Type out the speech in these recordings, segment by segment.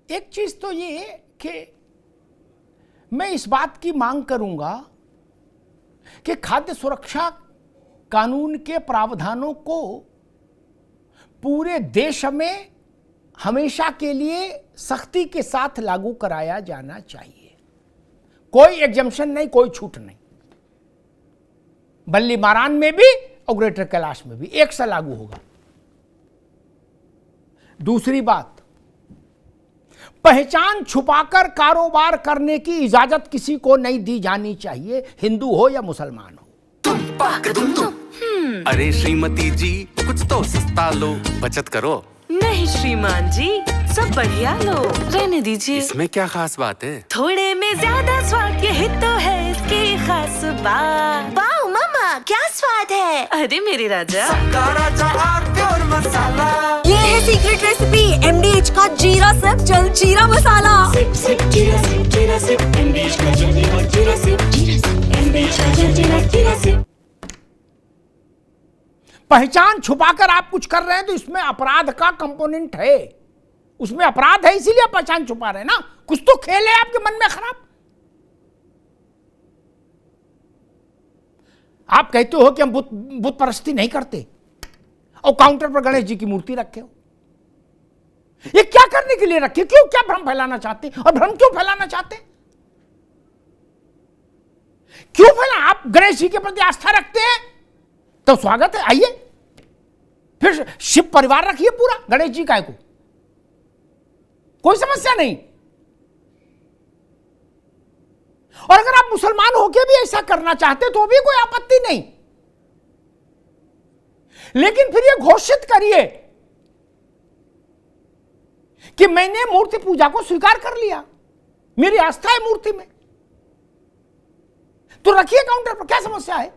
एक चीज तो ये कि मैं इस बात की मांग करूंगा कि खाद्य सुरक्षा कानून के प्रावधानों को पूरे देश में हमेशा के लिए सख्ती के साथ लागू कराया जाना चाहिए। कोई एग्जम्पशन नहीं, कोई छूट नहीं। बल्ली मारान में भी और ग्रेटर कैलाश में भी एक सा लागू होगा। दूसरी बात, पहचान छुपाकर कारोबार करने की इजाजत किसी को नहीं दी जानी चाहिए, हिंदू हो या मुसलमान हो। अरे श्रीमती जी, कुछ तो सस्ता लो, बचत करो। नहीं श्रीमान जी, सब बढ़िया लो, रहने दीजिए। इसमें क्या खास बात है? थोड़े में ज्यादा स्वाद, यही तो है इसकी खास बात। वाओ मामा, क्या स्वाद है। अरे मेरे राजा, प्योर मसाला। ये है सीक्रेट रेसिपी MDH का जीरा सिप जल जीरा मसाला। सिप सिप जीरा सिप, जीरा सिप, MDH का जल जीरा, जीरा सिप, जीरा सिप, MDH का जल जीरा, जीरा सिप। पहचान छुपाकर आप कुछ कर रहे हैं तो इसमें अपराध का कंपोनेंट है, उसमें अपराध है, इसीलिए पहचान छुपा रहे हैं ना। कुछ तो खेल है आपके मन में खराब। आप कहते हो कि हम बुत परस्ती नहीं करते और काउंटर पर गणेश जी की मूर्ति रखे हो। ये क्या करने के लिए रखे? क्यों, क्या भ्रम फैलाना चाहते? और भ्रम क्यों फैलाना चाहते? क्यों फैला? आप गणेश जी के प्रति आस्था रखते हैं तो स्वागत है, आइए। फिर शिव परिवार रखिए पूरा, गणेश जी का को कोई समस्या नहीं। और अगर आप मुसलमान होके भी ऐसा करना चाहते तो भी कोई आपत्ति नहीं, लेकिन फिर ये घोषित करिए कि मैंने मूर्ति पूजा को स्वीकार कर लिया, मेरी आस्था है मूर्ति में, तो रखिए काउंटर पर, क्या समस्या है?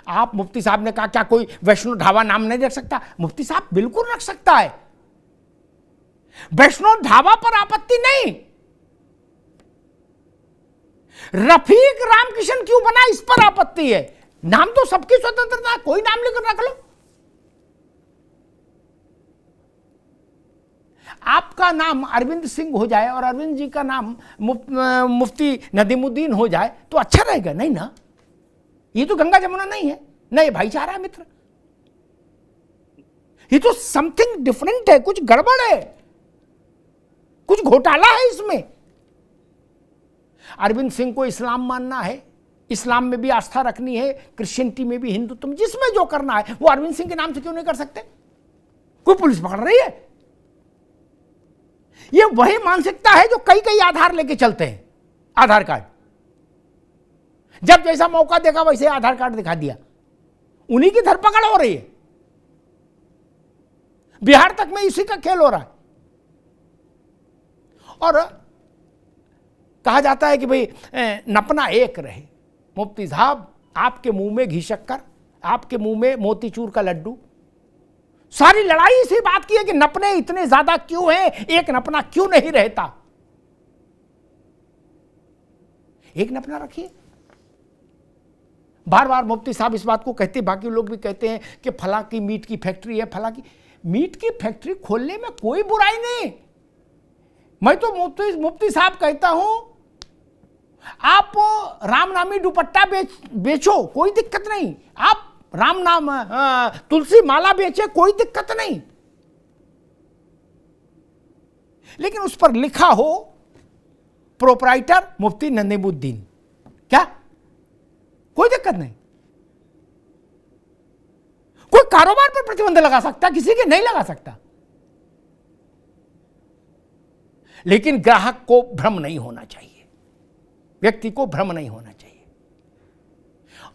आप मुफ्ती साहब ने कहा क्या कोई वैष्णो ढाबा नाम नहीं रख सकता? मुफ्ती साहब बिल्कुल रख सकता है, वैष्णो ढाबा पर आपत्ति नहीं। रफीक रामकिशन क्यों बना, इस पर आपत्ति है। नाम तो सबकी स्वतंत्रता है, कोई नाम लेकर रख लो। आपका नाम अरविंद सिंह हो जाए और अरविंद जी का नाम मुफ्ती नदीमुद्दीन हो जाए तो अच्छा रहेगा, नहीं ना? ये तो गंगा जमुना नहीं है ना, ये भाईचारा है मित्र। ये तो समथिंग डिफरेंट है, कुछ गड़बड़ है, कुछ घोटाला है इसमें। अरविंद सिंह को इस्लाम मानना है, इस्लाम में भी आस्था रखनी है, क्रिश्चियनिटी में भी, हिंदुत्व में, जिसमें जो करना है वो अरविंद सिंह के नाम से क्यों नहीं कर सकते? कोई पुलिस पकड़ रही है? ये वही मानसिकता है जो कई कई आधार लेके चलते हैं। आधार कार्ड, जब जैसा मौका देखा वैसे आधार कार्ड दिखा दिया, उन्हीं की धरपकड़ हो रही है। बिहार तक में इसी का खेल हो रहा है। और कहा जाता है कि भाई नपना एक रहे। मुफ्ती साहब, आपके मुंह में घी शक्कर, आपके मुंह में मोतीचूर का लड्डू। सारी लड़ाई इसी बात की है कि नपने इतने ज्यादा क्यों हैं, एक नपना क्यों नहीं रहता? एक नपना रखिए। बार बार मुफ्ती साहब इस बात को कहते, बाकी लोग भी कहते हैं कि फला की मीट की फैक्ट्री है, फला की मीट की फैक्ट्री खोलने में कोई बुराई नहीं। मैं तो मुफ्ती साहब कहता हूं, आप रामनामी दुपट्टा बेचो, कोई दिक्कत नहीं। आप राम नाम तुलसी माला बेचे, कोई दिक्कत नहीं, लेकिन उस पर लिखा हो प्रोप्राइटर मुफ्ती नदीमुद्दीन, क्या कोई दिक्कत नहीं। कोई कारोबार पर प्रतिबंध लगा सकता, किसी के नहीं लगा सकता, लेकिन ग्राहक को भ्रम नहीं होना चाहिए, व्यक्ति को भ्रम नहीं होना चाहिए।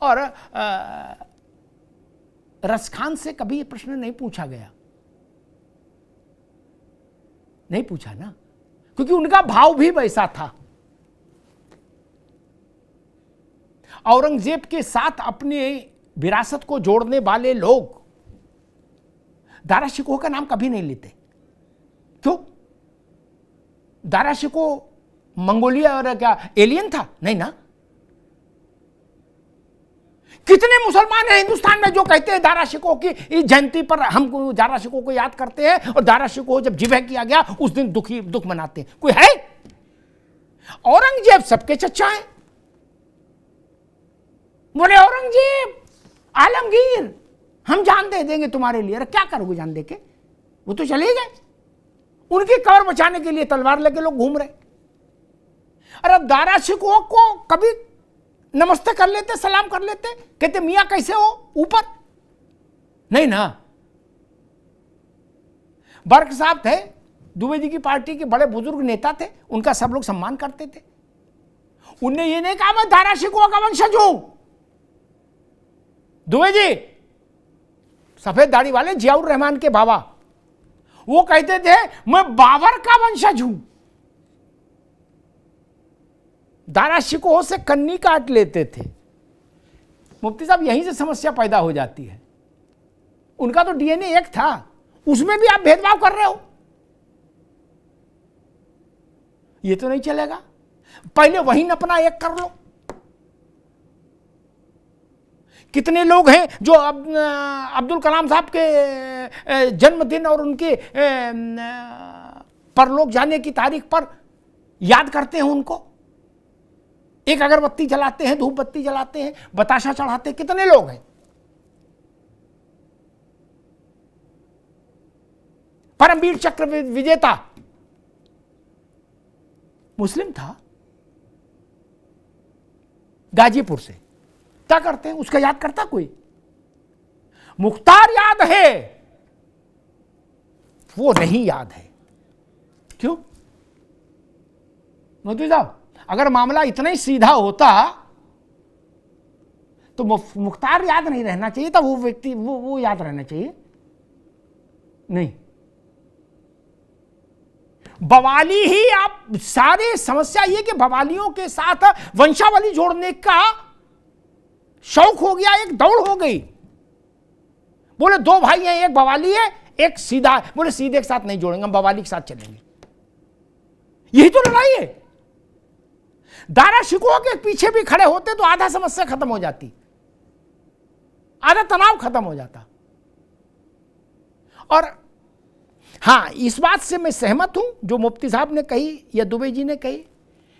और रसखान से कभी यह प्रश्न नहीं पूछा गया, नहीं पूछा ना, क्योंकि उनका भाव भी वैसा था। औरंगजेब के साथ अपने विरासत को जोड़ने वाले लोग दारा शिकोह का नाम कभी नहीं लेते। क्यों? दारा शिकोह मंगोलिया और क्या एलियन था? नहीं ना। कितने मुसलमान हैं हिंदुस्तान में जो कहते हैं दारा शिकोह की इस जयंती पर हम दारा शिकोह को याद करते हैं और दारा शिकोह जब जिबह किया गया उस दिन दुख मनाते हैं? कोई है? औरंगजेब सबके चचा हैं। बोले औरंगजेब, आलमगीर, हम जान दे देंगे तुम्हारे लिए। अरे क्या करोगे जान दे के? वो तो चले गए। उनकी कब्र बचाने के लिए तलवार लेके लोग घूम रहे। अरे दारा शिकोह को कभी नमस्ते कर लेते, सलाम कर लेते, कहते मियां कैसे हो ऊपर? नहीं ना। बर्क साहब थे, दुबे जी की पार्टी के बड़े बुजुर्ग नेता थे, उनका सब लोग सम्मान करते थे। उनने ये नहीं कहा मैं दारा शिकोह का वंशज हूं। दुबे जी सफेद दाढ़ी वाले जियाउर रहमान के बाबा, वो कहते थे मैं बाबर का वंशज हूं। दारा शिकोह से कन्नी काट लेते थे। मुफ्ती साहब यहीं से समस्या पैदा हो जाती है। उनका तो डीएनए एक था, उसमें भी आप भेदभाव कर रहे हो। ये तो नहीं चलेगा। पहले वहीं अपना एक कर लो। कितने लोग हैं जो अब्दुल कलाम साहब के जन्मदिन और उनके परलोक जाने की तारीख पर याद करते हैं उनको, एक अगरबत्ती जलाते हैं, धूप बत्ती जलाते हैं, बताशा चढ़ाते हैं। कितने लोग हैं? परमवीर चक्र विजेता मुस्लिम था, गाजीपुर से। क्या करते हैं? उसका याद करता कोई? मुख्तार याद है, वो नहीं याद है। क्यों? मोदी साहब, अगर मामला इतना ही सीधा होता तो मुख्तार याद नहीं रहना चाहिए था, वो व्यक्ति वो याद रहना चाहिए। नहीं, बवाली ही आप सारे समस्या ये कि बवालियों के साथ वंशावली जोड़ने का शौक हो गया, एक दौड़ हो गई। बोले दो भाई हैं, एक बवाली है एक सीधा। बोले सीधे के साथ नहीं जोड़ेंगे, हम बवाली के साथ चलेंगे। यही तो लड़ाई है। दारा शिकोह के पीछे भी खड़े होते तो आधा समस्या खत्म हो जाती, आधा तनाव खत्म हो जाता। और हां, इस बात से मैं सहमत हूं जो मुफ्ती साहब ने कही या दुबे जी ने कही।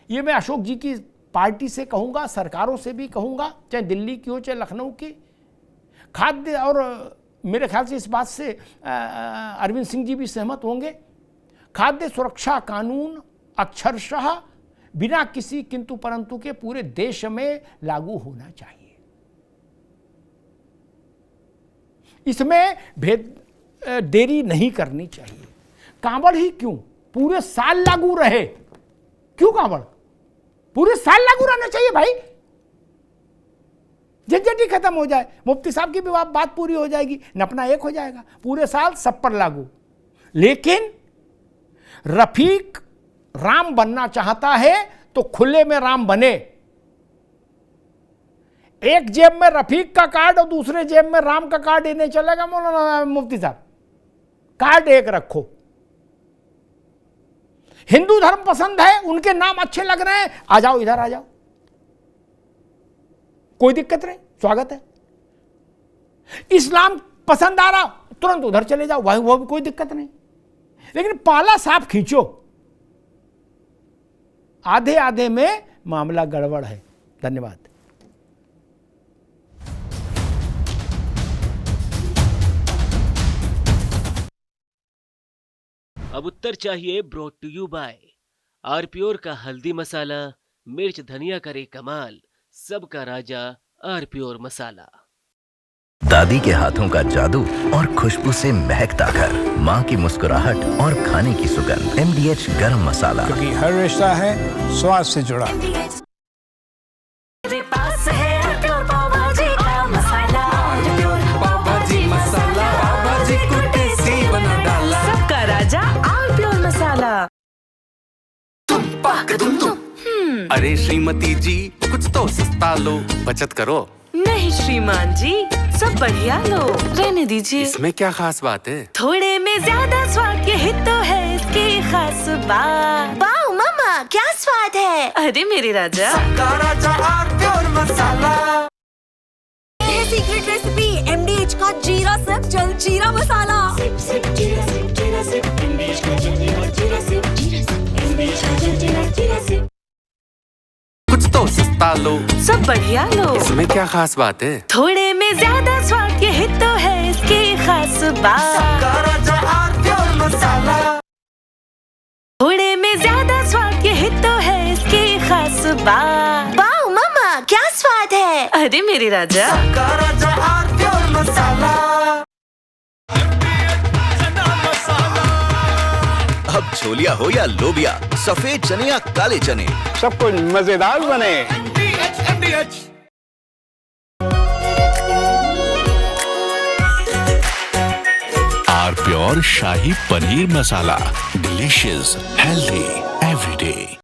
ये मैं अशोक जी की पार्टी से कहूंगा, सरकारों से भी कहूंगा, चाहे दिल्ली की हो चाहे लखनऊ की। खाद्य, और मेरे ख्याल से इस बात से अरविंद सिंह जी भी सहमत होंगे, खाद्य सुरक्षा कानून अक्षरशः बिना किसी किंतु परंतु के पूरे देश में लागू होना चाहिए। इसमें देरी नहीं करनी चाहिए। कांवड़ ही क्यों, पूरे साल लागू रहे। क्यों कांवड़? पूरे साल लागू रहना चाहिए भाई, झंझट ही खत्म हो जाए। मुफ्ती साहब की भी बात पूरी हो जाएगी, नपना एक हो जाएगा, पूरे साल सब पर लागू। लेकिन रफीक राम बनना चाहता है तो खुले में राम बने। एक जेब में रफीक का कार्ड और दूसरे जेब में राम का कार्ड ही नहीं चलेगा। मौलाना मुफ्ती साहब, कार्ड एक रखो। हिंदू धर्म पसंद है, उनके नाम अच्छे लग रहे हैं, आ जाओ, इधर आ जाओ, कोई दिक्कत नहीं, स्वागत है। इस्लाम पसंद आ रहा, तुरंत उधर चले जाओ, वही वो भी कोई दिक्कत नहीं। लेकिन पाला साफ खींचो, आधे आधे में मामला गड़बड़ है। धन्यवाद। अब उत्तर चाहिए ब्रॉट टू यू बाय आरप्योर का हल्दी मसाला, मिर्च धनिया करे कमाल, सबका राजा आरप्योर मसाला। दादी के हाथों का जादू और खुशबू से महकता घर, माँ की मुस्कुराहट और खाने की सुगंध। MDH गरम मसाला, क्योंकि हर रिश्ता है स्वाद से जुड़ा। मेरे पास है आरप्योर पाव भाजी का मसाला, आरप्योर पाव भाजी मसाला, पाव भाजी को टेस्टी बना डाला, सबका राजा आरप्योर मसाला। अरे श्रीमती जी कुछ तो सस्ता लो, बचत करो। नहीं श्रीमान जी, सब बढ़िया लो, रहने दीजिए। इसमें क्या खास बात है? थोड़े में ज्यादा स्वाद, यही तो है इसकी खास बात। वाओ मम्मा, क्या स्वाद है। अरे मेरे राजा, सबका राजा आरप्योर मसाला। जीरा मसाला। सिप सिप जीरा सिप एमडीएच का जलजीरा जीरा सिप एमडीएच का जलजीरा जीरा सिप। कुछ तो सस्ता लो, सब बढ़िया लो। इसमें क्या खास बात है? थोड़े में ज्यादा स्वाद, यही तो है इसकी खास बात। थोड़े में ज्यादा स्वाद, यही तो है इसकी खास बात। वाओ मामा, क्या स्वाद है। अरे मेरे राजा, अब छोलिया हो या लोबिया, सफेद चने या काले चने, सब कुछ मजेदार बने। Our pure shahi paneer masala, delicious, healthy everyday.